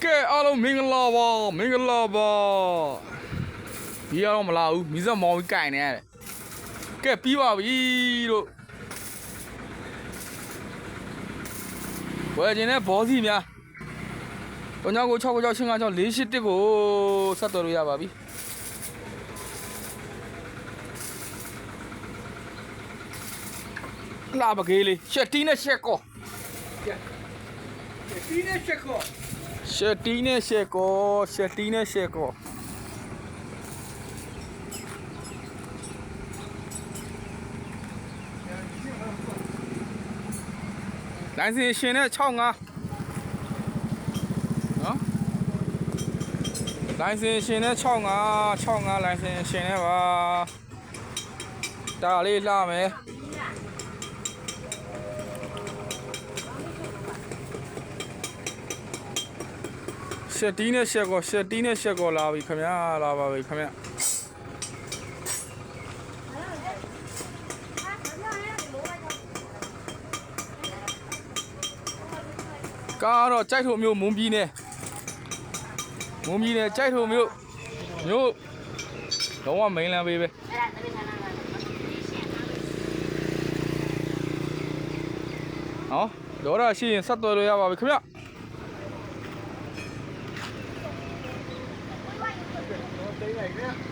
ကဲအားလုံးမင်္ဂလာပါမင်္ဂလာပါဒီကတော့မလာဘူးမိစက်မောင်းကြီးကင်နေရတယ်ကဲပြီးပါပြီလို့ဝယ်ခြင်းနဲ့ဘောစီများ399696ချင်း9 481ကိုဆက်တော်လို့ရပါပြီလာပကေးလေးရှက်တီးနဲ့ရှက်ကောရှက်တီးနဲ့ရှက်ကောရှက်တီးနဲ့ရှက်ကောလိုင်စင်ရှင်နဲ့65နော်လိုင်စင်ရှင်နဲ့65လိုင်စင်ရှင်နဲ့ပါဒါလေးလာမယ်ရှက်တီးနဲ့ရှက်ကောလာပြီခင်ဗျာလာပါပြီခင်ဗျာကားတော့ကြိုက်ထုံမျိုးမုံပြီးနေကြိုက်ထုံမျိုးလုံးဝမိန်လမ်းပေးပဲဟောဒေါ်ရရှိရင်ဆက်သွယ်လို့ရပါပြီခင်ဗျသိလိုက်ခင်ဗျ